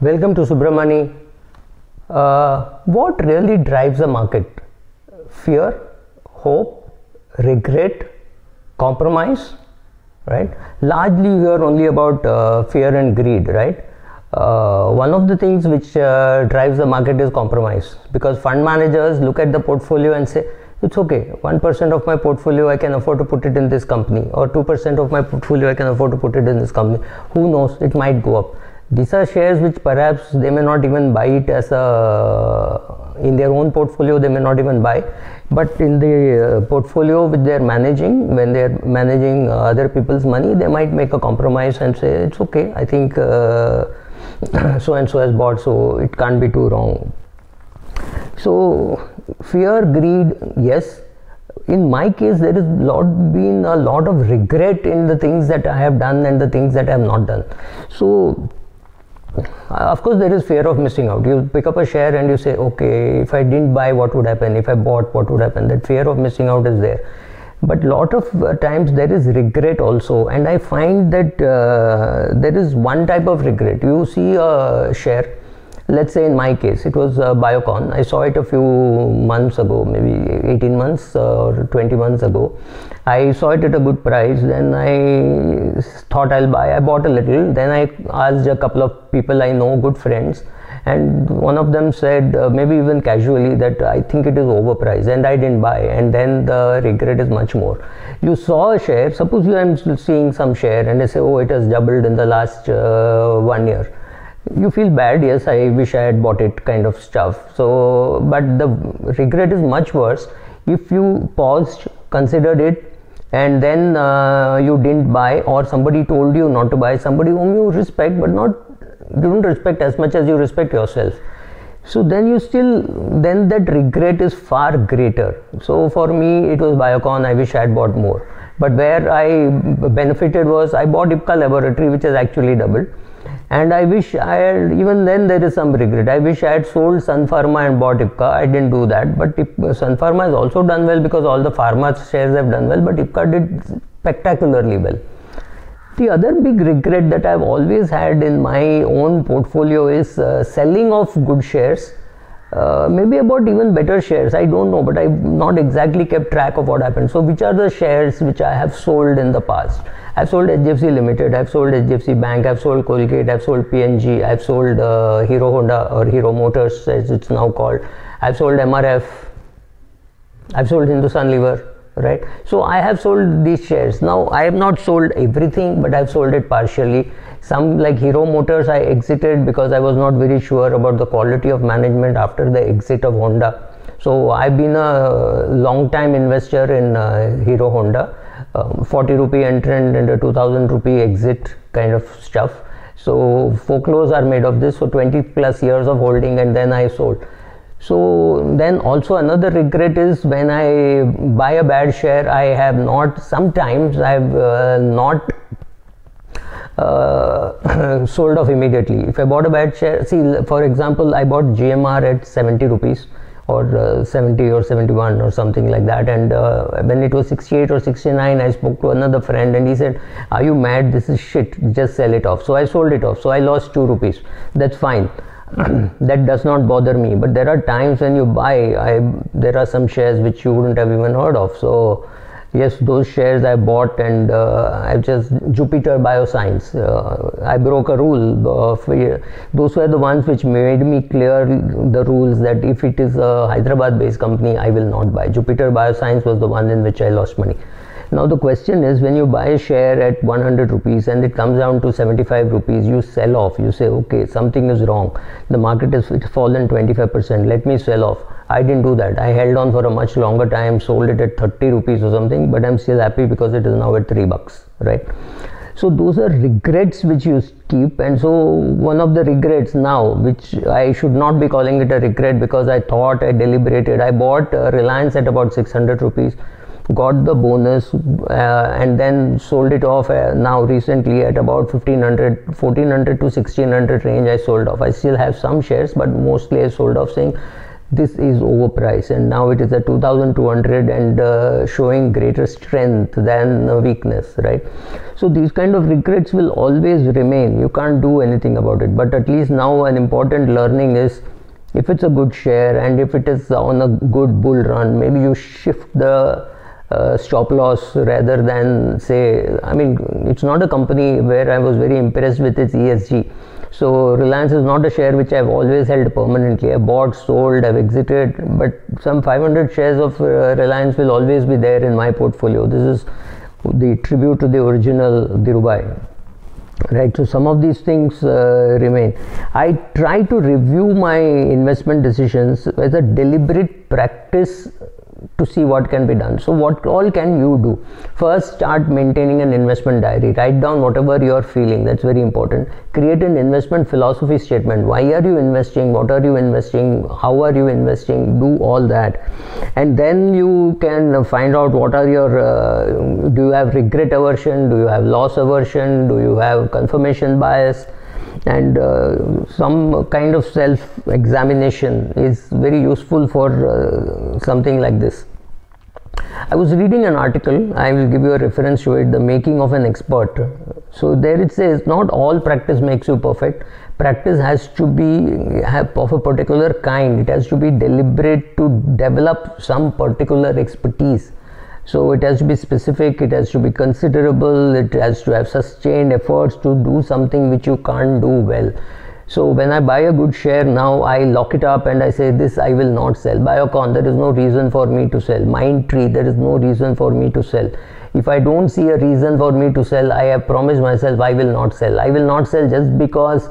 Welcome to Subramani. What really drives the market? Fear, hope, regret, compromise, right? Largely we are only about fear and greed, right? One of the things which drives the market is compromise, because fund managers look at the portfolio and say, it's okay, 1% of my portfolio I can afford to put it in this company, or 2% of my portfolio I can afford to put it in this company. Who knows, it might go up. These are shares which perhaps they may not even buy it as in their own portfolio, they may not even buy, but in the portfolio which they are managing, when they are managing other people's money, they might make a compromise and say, it's okay, I think so and so has bought, so it can't be too wrong. So fear, greed, yes. In my case, there is been a lot of regret in the things that I have done and the things that I have not done. So of course there is fear of missing out. You pick up a share and you say, okay, if I didn't buy, what would happen? If I bought, what would happen? That fear of missing out is there. But lot of times there is regret also, and I find that there is one type of regret. You see a share, let's say in my case it was Biocon. I saw it a few months ago, maybe 18 months or 20 months ago. I saw it at a good price, then I thought I'll buy. I bought a little, then I asked a couple of people I know, good friends, and one of them said, maybe even casually, that I think it is overpriced, and I didn't buy, and then the regret is much more. You saw a share, suppose you are seeing some share and I say, oh, it has doubled in the last 1 year. You feel bad, yes, I wish I had bought it, kind of stuff. So, but the regret is much worse if you paused, considered it, and then you didn't buy, or somebody told you not to buy, somebody whom you respect, but you don't respect as much as you respect yourself. So then then that regret is far greater. So for me it was Biocon, I wish I had bought more. But where I benefited was, I bought Ipca Laboratory, which has actually doubled. And I wish I had, even then there is some regret. I wish I had sold Sun Pharma and bought Ipca. I didn't do that, but Sun Pharma has also done well, because all the pharma shares have done well, but Ipca did spectacularly well. The other big regret that I've always had in my own portfolio is selling of good shares, maybe about even better shares, I don't know, but I've not exactly kept track of what happened. So which are the shares which I have sold in the past? I've sold HDFC Limited, I've sold HDFC Bank, I've sold Colgate, I've sold PNG, I've sold Hero Honda, or Hero Motors as it's now called, I've sold MRF, I've sold Hindustan Lever, right? So I have sold these shares. Now I have not sold everything, but I've sold it partially. Some, like Hero Motors, I exited because I was not very sure about the quality of management after the exit of Honda. So I've been a long time investor in Hero Honda, 40 rupee entrant and a 2000 rupee exit kind of stuff. So folklores are made of this for 20 plus years of holding, and then I sold. So then also another regret is, when I buy a bad share, I have not, sometimes I have not sold off immediately. If I bought a bad share, see, for example, I bought GMR at 70 rupees or 70 or 71 or something like that, and when it was 68 or 69, I spoke to another friend and he said, are you mad, this is shit, just sell it off. So I sold it off, so I lost 2 rupees. That's fine. That does not bother me, but there are times when you buy, there are some shares which you wouldn't have even heard of. So yes, those shares I bought, and I've just, Jupiter Bioscience, I broke a rule of, those were the ones which made me clear the rules that if it is a Hyderabad based company, I will not buy. Jupiter Bioscience was the one in which I lost money. Now the question is, when you buy a share at 100 rupees and it comes down to 75 rupees, you sell off, you say, okay, something is wrong, the market has fallen 25%, let me sell off. I didn't do that. I held on for a much longer time, sold it at 30 rupees or something, but I'm still happy because it is now at $3, right? So those are regrets which you keep. And so one of the regrets now, which I should not be calling it a regret, because I thought, I deliberated, I bought Reliance at about 600 rupees, got the bonus, and then sold it off now recently at about 1400 to 1600 range. I sold off. I still have some shares, but mostly I sold off, saying this is overpriced, and now it is at 2200 and showing greater strength than weakness, right? So these kind of regrets will always remain. You can't do anything about it, but at least now an important learning is, if it's a good share and if it is on a good bull run, maybe you shift the stop loss rather than say, I mean, it's not a company where I was very impressed with its ESG. So Reliance is not a share which I've always held permanently. I bought, sold, I've exited, but some 500 shares of Reliance will always be there in my portfolio. This is the tribute to the original Dhirubhai. Right, so some of these things remain. I try to review my investment decisions as a deliberate practice to see what can be done. So what all can you do? First, start maintaining an investment diary. Write down whatever you're feeling. That's very important. Create an investment philosophy statement. Why are you investing? What are you investing? How are you investing? Do all that, and then you can find out what are your do you have regret aversion? Do you have loss aversion? Do you have confirmation bias? And some kind of self-examination is very useful for something like this. I was reading an article, I will give you a reference to it, The Making of an Expert. So there it says, not all practice makes you perfect. Practice has to be of a particular kind. It has to be deliberate to develop some particular expertise. So it has to be specific, it has to be considerable, it has to have sustained efforts to do something which you can't do well. So when I buy a good share now, I lock it up and I say, this I will not sell. Biocon, there is no reason for me to sell. Mindtree, there is no reason for me to sell. If I don't see a reason for me to sell, I have promised myself I will not sell. I will not sell just because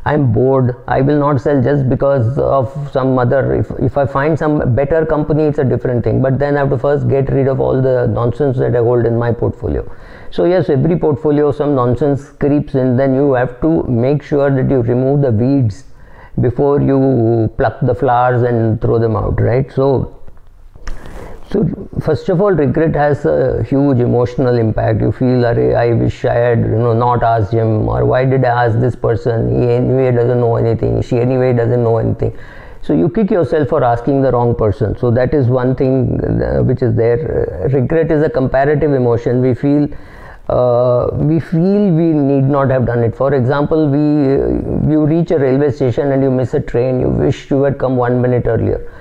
I'm bored. I will not sell just because of some other, if I find some better company, it's a different thing, but then I have to first get rid of all the nonsense that I hold in my portfolio. So yes, every portfolio some nonsense creeps in, then you have to make sure that you remove the weeds before you pluck the flowers and throw them out, right? So first of all, regret has a huge emotional impact. You feel, I wish I had not asked him, or why did I ask this person? He anyway doesn't know anything. She anyway doesn't know anything. So you kick yourself for asking the wrong person. So that is one thing which is there. Regret is a comparative emotion. We feel we need not have done it. For example, you reach a railway station and you miss a train. You wish you had come 1 minute earlier.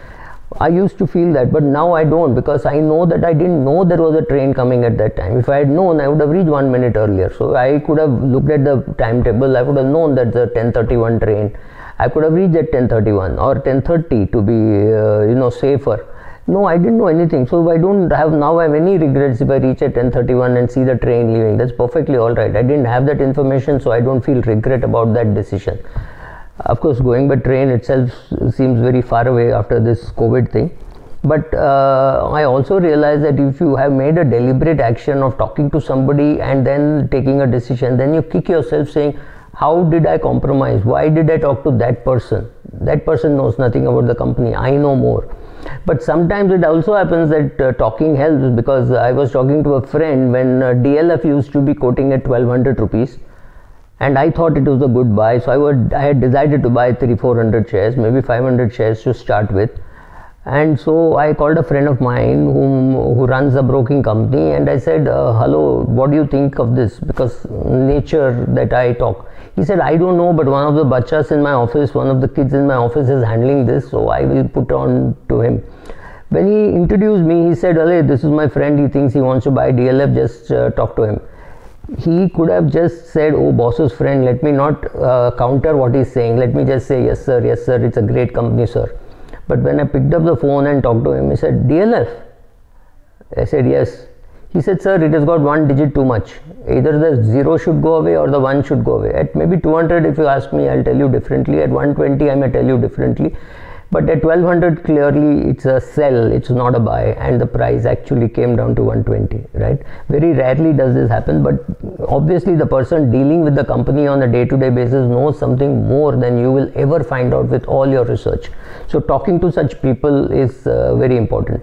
I used to feel that, but now I don't, because I know that I didn't know there was a train coming at that time. If I had known, I would have reached 1 minute earlier. So I could have looked at the timetable. I would have known that the 10:31 train. I could have reached at 10:31 or 10:30 to be safer. No, I didn't know anything. So I don't have any regrets if I reach at 10:31 and see the train leaving. That's perfectly all right. I didn't have that information, so I don't feel regret about that decision. Of course, going by train itself seems very far away after this COVID thing. But I also realize that if you have made a deliberate action of talking to somebody and then taking a decision, then you kick yourself saying, how did I compromise? Why did I talk to that person? That person knows nothing about the company. I know more. But sometimes it also happens that talking helps, because I was talking to a friend when DLF used to be quoting at 1200 rupees. And I thought it was a good buy, so I had decided to buy 300-400 shares, maybe 500 shares to start with. And so I called a friend of mine who runs a broking company, and I said, hello, what do you think of this? Because nature that I talk. He said, I don't know, but one of the bachas in my office, one of the kids in my office is handling this, so I will put on to him. When he introduced me, he said, hey, this is my friend, he thinks he wants to buy DLF, just talk to him. He could have just said, oh, boss's friend, let me not counter what he's saying. Let me just say, yes sir, it's a great company, sir. But when I picked up the phone and talked to him, he said, DLF? I said, yes. He said, sir, it has got one digit too much. Either the 0 should go away or the 1 should go away. At maybe 200, if you ask me, I'll tell you differently. At 120, I may tell you differently. But at 1200, clearly it's a sell, it's not a buy, and the price actually came down to 120, right? Very rarely does this happen, but obviously the person dealing with the company on a day-to-day basis knows something more than you will ever find out with all your research. So talking to such people is very important.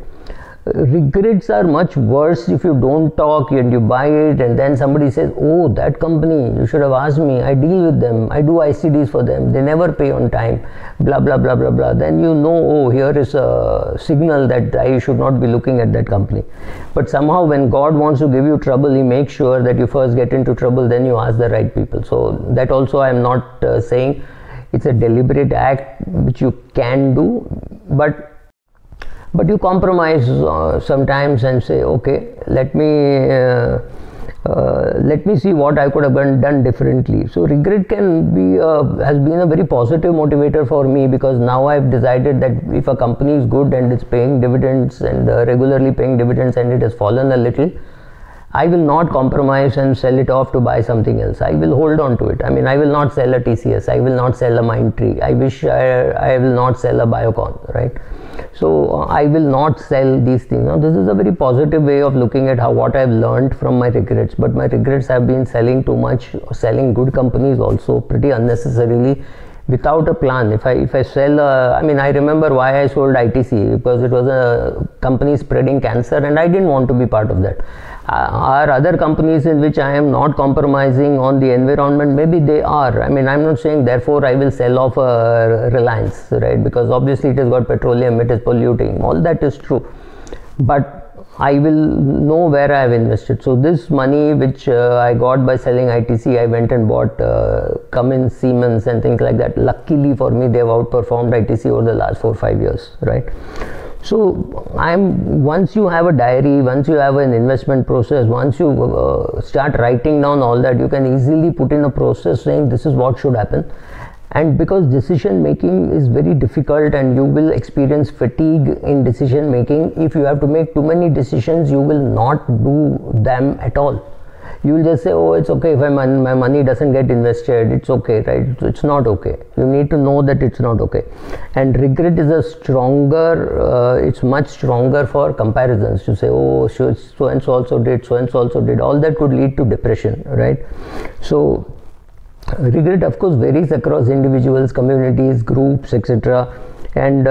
Regrets are much worse if you don't talk and you buy it and then somebody says, oh, that company, you should have asked me, I deal with them, I do ICDs for them, they never pay on time, blah blah blah blah blah. Then you know, oh, here is a signal that I should not be looking at that company. But somehow when God wants to give you trouble, He makes sure that you first get into trouble, then you ask the right people. So that also I am not saying it's a deliberate act which you can do, but you compromise sometimes and say, okay, let me see what I could have done differently. So regret can be has been a very positive motivator for me, because now I've decided that if a company is good and it's paying dividends and regularly paying dividends and it has fallen a little, I will not compromise and sell it off to buy something else. I will hold on to it. I mean, I will not sell a TCS. I will not sell a Mindtree. I wish I will not sell a Biocon, right? So I will not sell these things. Now, this is a very positive way of looking at what I've learned from my regrets. But my regrets have been selling too much, selling good companies also pretty unnecessarily, without a plan. If I sell, I mean, I remember why I sold ITC, because it was a company spreading cancer and I didn't want to be part of that. Are other companies in which I am not compromising on the environment? Maybe they are. I mean, I'm not saying therefore I will sell off Reliance, right? Because obviously it has got petroleum, it is polluting. All that is true. But I will know where I have invested. So this money which I got by selling ITC, I went and bought Cummins, Siemens and things like that. Luckily for me, they have outperformed ITC over the last 4-5 years, right? So once you have a diary, once you have an investment process, once you start writing down all that, you can easily put in a process saying this is what should happen. And because decision making is very difficult and you will experience fatigue in decision making, if you have to make too many decisions, you will not do them at all. You will just say, oh, it's okay if my money doesn't get invested, it's okay, right? It's not okay. You need to know that it's not okay. And regret is a stronger, it's much stronger for comparisons. To say, oh, so and so also did, so and so also did. All that could lead to depression, right? So regret, of course, varies across individuals, communities, groups, etc. And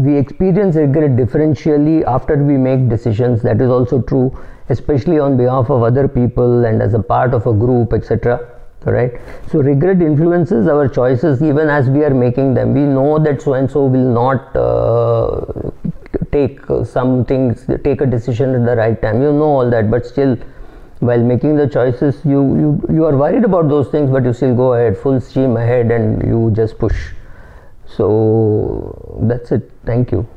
we experience regret differentially after we make decisions. That is also true, especially on behalf of other people and as a part of a group, etc. Right? So regret influences our choices even as we are making them. We know that so and so will not take a decision at the right time. You know all that, but still, while making the choices, you are worried about those things, but you still go ahead, full steam ahead, and you just push. So that's it. Thank you.